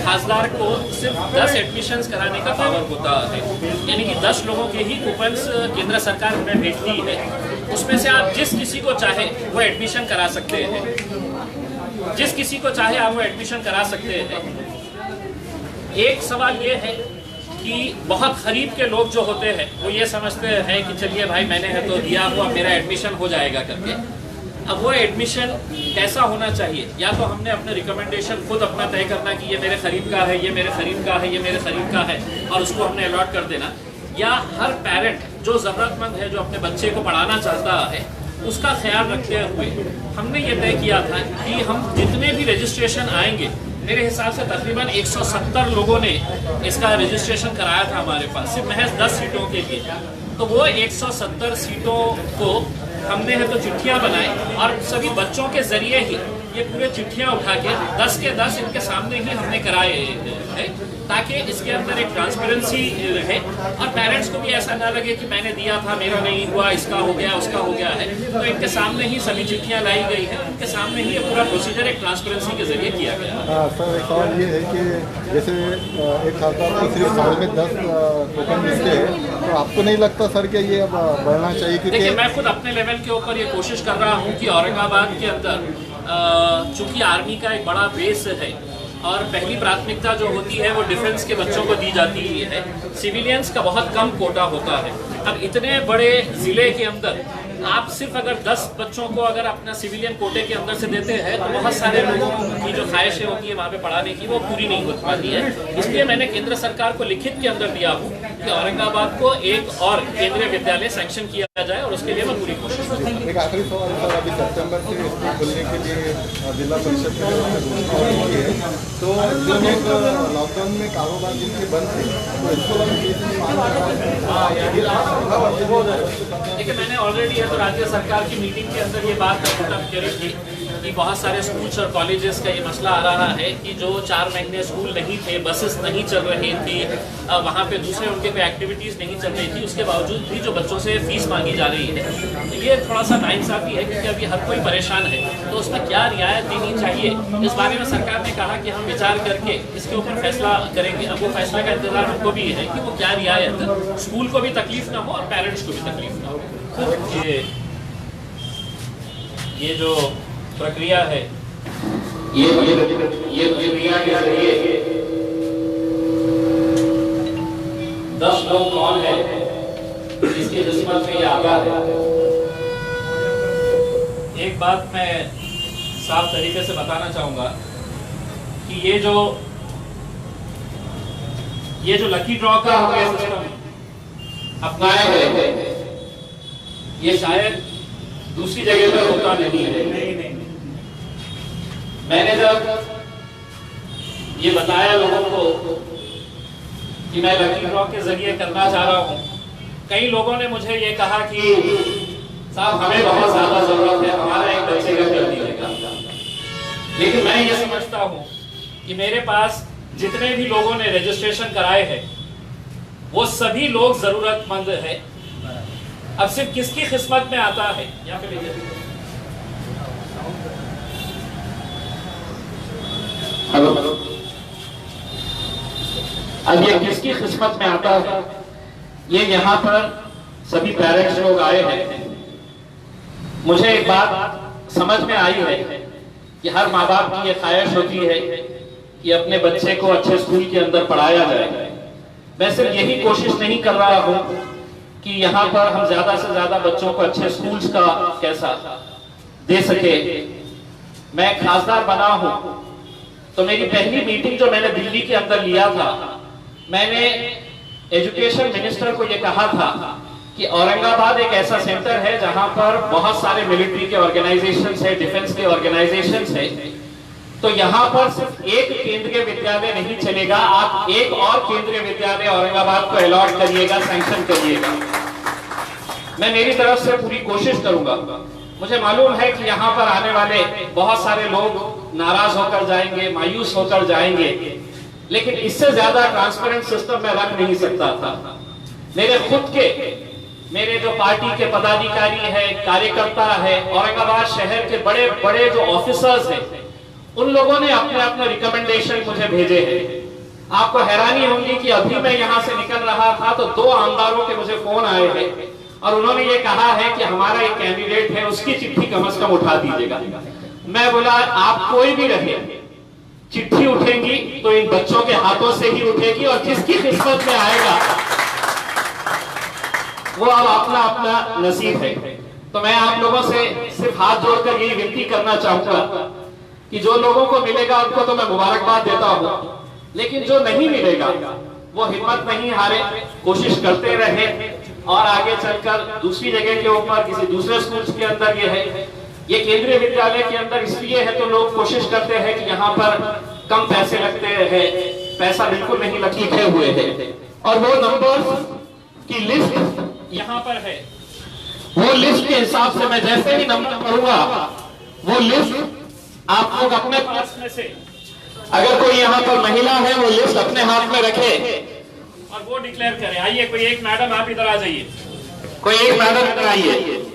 खासदार को सिर्फ 10 एडमिशन्स कराने का पावर होता है, यानी कि 10 लोगों के ही कूपन्स केंद्र सरकार उन्हें भेजती है। उसमें से आप जिस किसी को चाहे वो एडमिशन करा सकते हैं, जिस किसी को चाहे आप वो एडमिशन करा सकते हैं। एक सवाल ये है कि बहुत गरीब के लोग जो होते हैं वो ये समझते हैं कि चलिए भाई मैंने है तो दिया हुआ, मेरा एडमिशन हो जाएगा करके। अब वो एडमिशन कैसा होना चाहिए, या तो हमने अपने रिकमेंडेशन खुद अपना तय करना कि ये मेरे करीब का है, ये मेरे करीब का है, ये मेरे करीब का है, और उसको हमने अलॉट कर देना, या हर पेरेंट जो ज़रूरतमंद है, जो अपने बच्चे को पढ़ाना चाहता है, उसका ख्याल रखते हुए हमने ये तय किया था कि हम जितने भी रजिस्ट्रेशन आएंगे, मेरे हिसाब से तकरीबन 170 लोगों ने इसका रजिस्ट्रेशन कराया था हमारे पास, सिर्फ महज 10 सीटों के लिए। तो वो 170 सीटों को हमने है तो चिट्ठियां बनाई और सभी बच्चों के जरिए ही ये पूरे चिट्ठियां उठा के 10 के 10 इनके सामने ही हमने कराए हैं, ताकि इसके अंदर एक ट्रांसपेरेंसी रहे और पेरेंट्स को भी ऐसा ना लगे कि मैंने दिया था, मेरा नहीं हुआ, इसका हो गया, उसका हो गया है। तो इनके सामने ही सभी चिट्ठियां लाई गई है, उनके सामने ही ये पूरा प्रोसीजर एक ट्रांसपेरेंसी के जरिए किया गया। सर एक सवाल ये है कि जैसे एक खासदार तीसरे साल में 10 टोकन मिलते हैं, तो आपको नहीं लगता सर कि ये अब बढ़ना चाहिए? क्योंकि देखिए, मैं खुद अपने लेवल के ऊपर ये कोशिश कर रहा हूँ कि औरंगाबाद के अंदर चूंकि आर्मी का एक बड़ा बेस है और पहली प्राथमिकता जो होती है वो डिफेंस के बच्चों को दी जाती है, सिविलियंस का बहुत कम कोटा होता है। अब इतने बड़े जिले के अंदर आप सिर्फ अगर 10 बच्चों को अगर अपना सिविलियन कोटे के अंदर से देते हैं तो बहुत सारे लोगों की जो ख्वाहिशें होती है वहाँ पे पढ़ाने की, वो पूरी नहीं हो पाती है। इसलिए मैंने केंद्र सरकार को लिखित के अंदर दिया हूँ कि औरंगाबाद को एक और केंद्रीय विद्यालय सैंक्शन किया जाए और उसके लिए मैं पूरी कोशिश करूँगा। एक आखिरी सवाल सर, अभी सितंबर से स्कूल खुलने के लिए जिला परिषद की घोषणा की है, तो जो लोग लॉकडाउन में कारोबार जिनके बंद थे तो इसको देखिए, मैंने ऑलरेडी तो राज्य सरकार की मीटिंग के अंदर ये बात करी थी कि बहुत सारे स्कूल्स और कॉलेजेस का ये मसला आ रहा है कि जो 4 महीने स्कूल नहीं थे, बसेस नहीं चल रही थी, वहाँ पे दूसरे उनके कोई एक्टिविटीज़ नहीं चल रही थी, उसके बावजूद भी जो बच्चों से फीस मांगी जा रही है, तो ये थोड़ा सा नाइंसाफ़ी है क्योंकि अभी हर कोई परेशान है। तो उसमें क्या रियायत देनी चाहिए, इस बारे में सरकार ने कहा कि हम विचार करके इसके ऊपर फैसला करेंगे। अब वो फैसले का इंतजार हमको भी है कि वो क्या रियायत, स्कूल को भी तकलीफ ना हो और पेरेंट्स को भी तकलीफ ना हो। ये जो प्रक्रिया है, ये प्रक्रिया के जरिए 10 लोग कौन है जिसकी किस्मत में ये आता है। एक बात मैं साफ तरीके से बताना चाहूंगा कि ये जो लकी ड्रॉ का हमने सिस्टम अपनाया है, ये शायद दूसरी जगह पर होता नहीं है। मैंने जब ये बताया लोगों को कि मैं लकी ड्रॉ के जरिए करना चाह रहा हूँ, कई लोगों ने मुझे ये कहा कि साहब हमें बहुत ज्यादा जरूरत है, हमारा एक बच्चे का कर दीजिएगा। लेकिन मैं ये समझता हूँ कि मेरे पास जितने भी लोगों ने रजिस्ट्रेशन कराए हैं वो सभी लोग जरूरतमंद है। अब सिर्फ किसकी किस्मत में आता है, यहाँ पे लीजिए, हेलो, अब ये किसकी किस्मत में आता है, ये यहाँ पर सभी पेरेंट्स लोग आए हैं। मुझे एक बात समझ में आई है कि हर माँ बाप की ये ख्वाहिश होती है कि अपने बच्चे को अच्छे स्कूल के अंदर पढ़ाया जाए। मैं सिर्फ यही कोशिश नहीं कर रहा हूँ कि यहाँ पर हम ज्यादा से ज्यादा बच्चों को अच्छे स्कूल्स का कैसा दे सके। मैं खासदार बना हूँ तो मेरी पहली मीटिंग जो मैंने दिल्ली के अंदर लिया था, मैंने एजुकेशन मिनिस्टर को ये कहा था कि औरंगाबाद एक ऐसा सेंटर है जहां पर बहुत सारे मिलिट्री के ऑर्गेनाइजेशंस है, डिफेंस के ऑर्गेनाइजेशंस है, तो यहाँ पर सिर्फ एक केंद्रीय विद्यालय नहीं चलेगा, आप एक और केंद्रीय विद्यालय औरंगाबाद को अलॉट करिएगा, सैंक्शन करिएगा। मैं मेरी तरफ से पूरी कोशिश करूंगा। मुझे मालूम है कि यहाँ पर आने वाले बहुत सारे लोग नाराज होकर जाएंगे, मायूस होकर जाएंगे, लेकिन इससे ज्यादा ट्रांसपेरेंट सिस्टम में रख नहीं सकता था। मेरे जो पार्टी के पदाधिकारी है, कार्यकर्ता है, औरंगाबाद शहर के बड़े बड़े जो ऑफिसर्स हैं, उन लोगों ने अपने अपने रिकमेंडेशन मुझे भेजे हैं। आपको हैरानी होगी कि अभी मैं यहां से निकल रहा था तो 2 आमदारों के मुझे फोन आए हैं और उन्होंने ये कहा है कि हमारा एक कैंडिडेट है, उसकी चिट्ठी कम से कम उठा दीजिएगा। मैं बोला आप कोई भी रहे, चिट्ठी उठेंगी तो इन बच्चों के हाथों से ही उठेगी और जिसकी किस्मत में आएगा वो अब अपना अपना नसीब है। तो मैं आप लोगों से सिर्फ हाथ जोड़कर यही विनती करना चाहूंगा कि जो लोगों को मिलेगा उनको तो मैं मुबारकबाद देता हूं, लेकिन जो नहीं मिलेगा वो हिम्मत नहीं हारे, कोशिश करते रहे और आगे चलकर दूसरी जगह के ऊपर किसी दूसरे स्कूल के अंदर ये केंद्रीय विद्यालय के अंदर इसलिए है तो लोग कोशिश करते हैं कि यहाँ पर कम पैसे लगते हैं, पैसा बिल्कुल नहीं लिखे हुए हैं और वो नंबर्स की लिस्ट यहाँ पर है। वो लिस्ट के हिसाब से मैं जैसे ही नंबर पढ़ूंगा वो लिस्ट आप लोग अपने पास में से, अगर कोई यहाँ पर महिला है वो लिस्ट अपने हाथ में रखे और वो डिक्लेयर करे। आइए कोई एक मैडम आप इधर आ जाइए, कोई एक मैडम इधर आइए।